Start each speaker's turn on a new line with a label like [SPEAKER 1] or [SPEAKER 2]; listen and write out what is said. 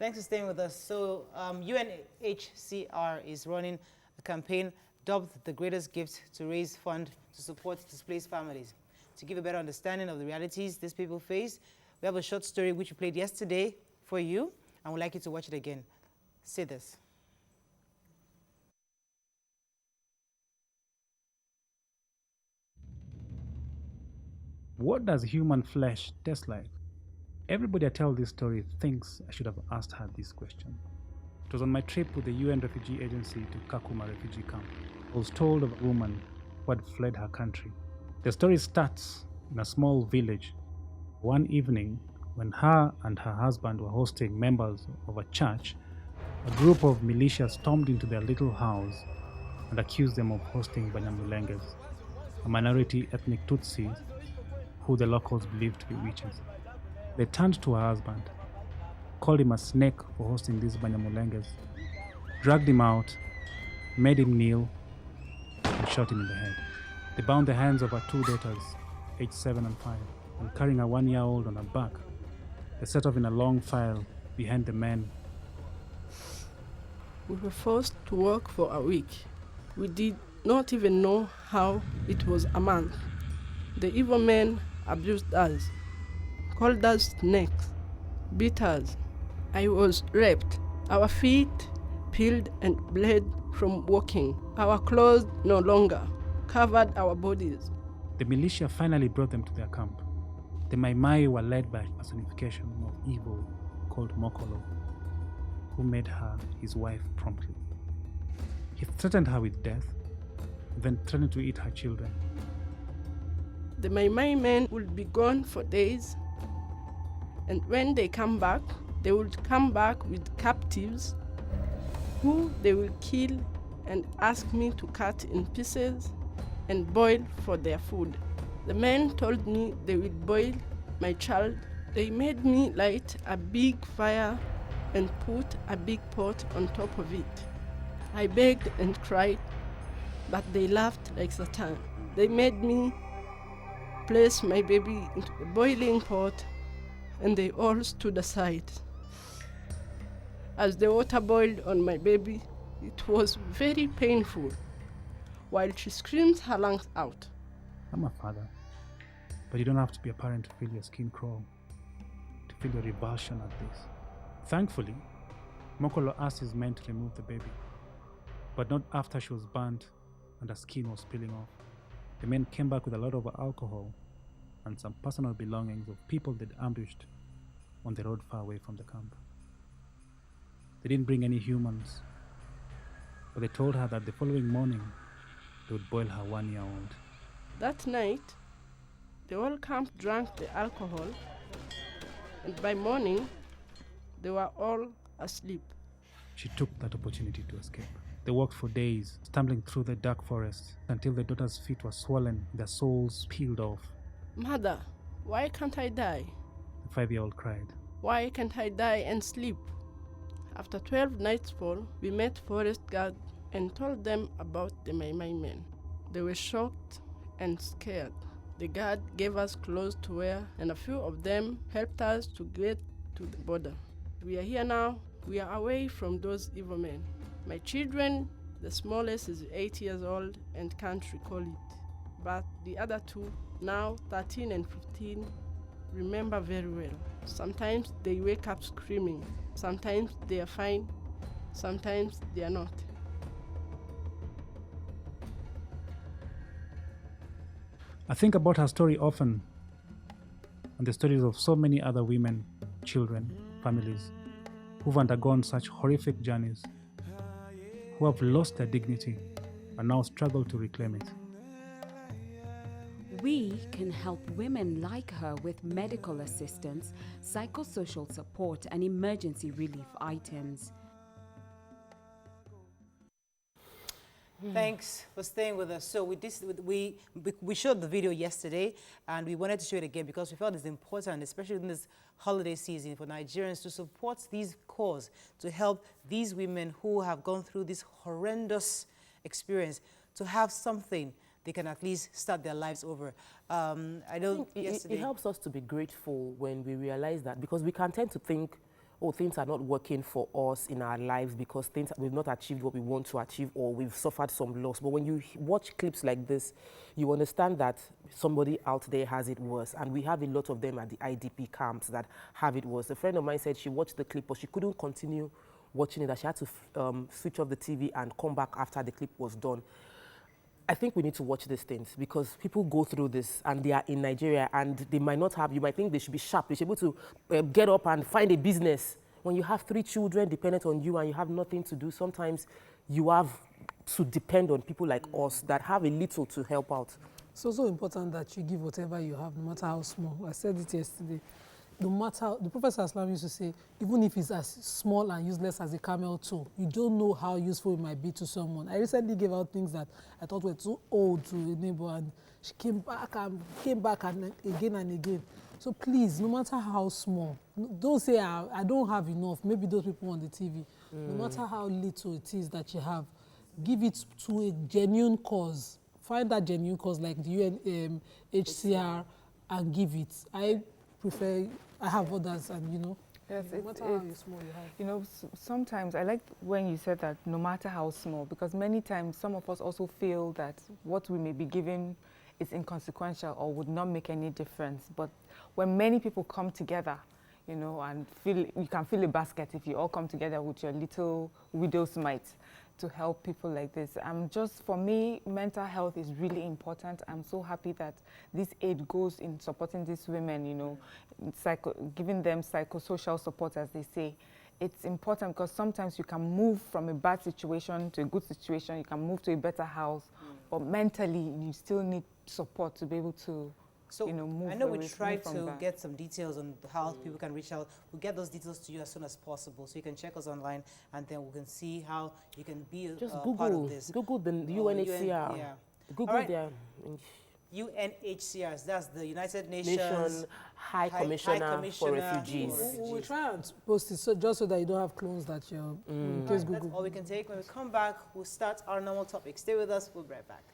[SPEAKER 1] Thanks for staying with us. So UNHCR is running a campaign dubbed The Greatest Gift to raise funds to support displaced families. To give a better understanding of the realities these people face, we have a short story which we played yesterday for you, and we'd like you to watch it again. See this.
[SPEAKER 2] What does human flesh taste like? Everybody I tell this story thinks I should have asked her this question. It was on my trip with the UN Refugee Agency to Kakuma refugee camp. I was told of a woman who had fled her country. The story starts in a small village. One evening, when her and her husband were hosting members of a church, a group of militia stormed into their little house and accused them of hosting Banyamulenges, a minority ethnic Tutsis who the locals believed to be witches. They turned to her husband, called him a snake for hosting these Banyamulenges, dragged him out, made him kneel, and shot him in the head. They bound the hands of her two daughters, aged 7 and 5, and carrying a 1-year-old on her back, they set off in a long file behind the men.
[SPEAKER 3] We were forced to work for a week. We did not even know how it was a month. The evil men abused us, called us snakes, beat us. I was raped. Our feet peeled and bled from walking. Our clothes no longer covered our bodies.
[SPEAKER 2] The militia finally brought them to their camp. The Mai Mai were led by a personification of evil called Mokolo, who made her his wife promptly. He threatened her with death, then threatened to eat her children.
[SPEAKER 3] The Mai Mai men would be gone for days, and when they come back, they would come back with captives who they will kill and ask me to cut in pieces and boil for their food. The men told me they would boil my child. They made me light a big fire and put a big pot on top of it. I begged and cried, but they laughed like Satan. They made me place my baby into the boiling pot, and they all stood aside. As the water boiled on my baby, it was very painful, while she screamed her lungs out.
[SPEAKER 2] I'm a father, but you don't have to be a parent to feel your skin crawl, to feel your revulsion at this. Thankfully, Mokolo asked his men to remove the baby, but not after she was burnt and her skin was peeling off. The men came back with a lot of alcohol and some personal belongings of people they'd ambushed on the road far away from the camp. They didn't bring any humans, but they told her that the following morning they would boil her 1-year-old.
[SPEAKER 3] That night, the whole camp drank the alcohol, and by morning, they were all asleep.
[SPEAKER 2] She took that opportunity to escape. They walked for days, stumbling through the dark forest until the daughters' feet were swollen, their soles peeled off.
[SPEAKER 3] Mother, why can't I die?
[SPEAKER 2] The 5-year-old cried.
[SPEAKER 3] Why can't I die and sleep? After 12 nightfall, we met forest guard and told them about the Mai Mai men. They were shocked and scared. The guard gave us clothes to wear, and a few of them helped us to get to the border. We are here now. We are away from those evil men. My children, the smallest is 8 years old and can't recall it. But the other two, now 13 and 15, remember very well. Sometimes they wake up screaming. Sometimes they are fine. Sometimes they are not.
[SPEAKER 2] I think about her story often, and the stories of so many other women, children, families who've undergone such horrific journeys, who have lost their dignity and now struggle to reclaim it.
[SPEAKER 4] We can help women like her with medical assistance, psychosocial support, and emergency relief items.
[SPEAKER 1] Thanks for staying with us. So we showed the video yesterday, and we wanted to show it again because we felt it's important, especially in this holiday season, for Nigerians to support these cause, to help these women who have gone through this horrendous experience, to have something they can at least start their lives over.
[SPEAKER 5] I think it helps us to be grateful when we realize that, because we can tend to think, oh, things are not working for us in our lives because we've not achieved what we want to achieve, or we've suffered some loss. But when you watch clips like this, you understand that somebody out there has it worse. And we have a lot of them at the IDP camps that have it worse. A friend of mine said she watched the clip, but she couldn't continue watching it, that she had to switch off the TV and come back after the clip was done. I think we need to watch these things because people go through this and they are in Nigeria and they might not have, you might think they should be sharp, they should be able to get up and find a business. When you have 3 children dependent on you and you have nothing to do, sometimes you have to depend on people like us that have a little to help out.
[SPEAKER 6] It's also important that you give whatever you have, no matter how small. I said it yesterday. No matter, the Prophet Islam used to say, even if it's as small and useless as a camel toe, you don't know how useful it might be to someone. I recently gave out things that I thought were too old to a neighbor, and she came back and again and again. So please, no matter how small, don't say I don't have enough. Maybe those people on the TV. No matter how little it is that you have, give it to a genuine cause. Find that genuine cause like the UNHCR and give it. I prefer, I have others, and
[SPEAKER 7] yes,
[SPEAKER 6] no matter how small you have.
[SPEAKER 7] Sometimes I like when you said that no matter how small, because many times some of us also feel that what we may be giving is inconsequential or would not make any difference. But when many people come together, and you can fill a basket if you all come together with your little widow's mite to help people like this. Just for me, mental health is really important. I'm so happy that this aid goes in supporting these women, giving them psychosocial support, as they say. It's important because sometimes you can move from a bad situation to a good situation, you can move to a better house, but mentally you still need support to be able to move.
[SPEAKER 1] I know we tried to get some details on how people can reach out. We'll get those details to you as soon as possible, so you can check us online, and then we can see how you can be part of this.
[SPEAKER 5] Google the UNHCR. Google their
[SPEAKER 1] UNHCR. That's the United Nations
[SPEAKER 5] High Commissioner for Refugees.
[SPEAKER 6] We'll try and post it just so that you don't have clones that you're in case Google.
[SPEAKER 1] That's all we can take. When we come back, we'll start our normal topic. Stay with us. We'll be right back.